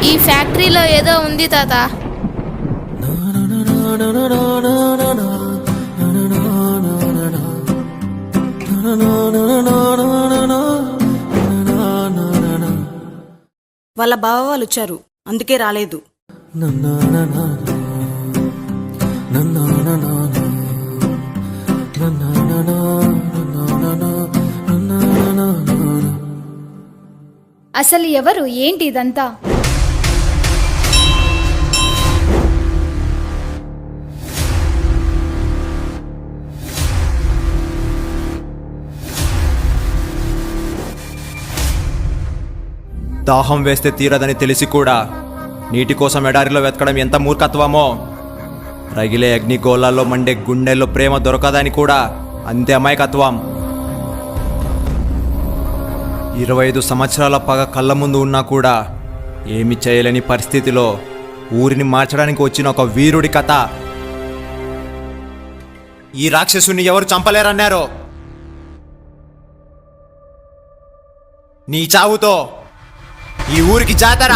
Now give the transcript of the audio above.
ఈ ఫ్యాక్టరీలో ఏదో ఉంది తాత. వాళ్ళ బావ వాళ్ళు వచ్చారు, అందుకే రాలేదు. అసలు ఎవరు ఏంటి ఇదంతా? దాహం వేస్తే తీరదని తెలిసి కూడా నీటి కోసం ఎడారిలో వెతకడం ఎంత మూర్ఖత్వమో, రగిలే అగ్నిగోళాల్లో మండే గుండెల్లో ప్రేమ దొరకదని కూడా అంతే అమాయకత్వం. 25 సంవత్సరాల పగ కళ్ళ ముందు ఉన్నా కూడా ఏమి చేయలేని పరిస్థితిలో ఊరిని మార్చడానికి వచ్చిన ఒక వీరుడి కథ. ఈ రాక్షసుని ఎవరు చంపలేరన్నారో, నీ చావుతో ఈ ఊరికి జాతర.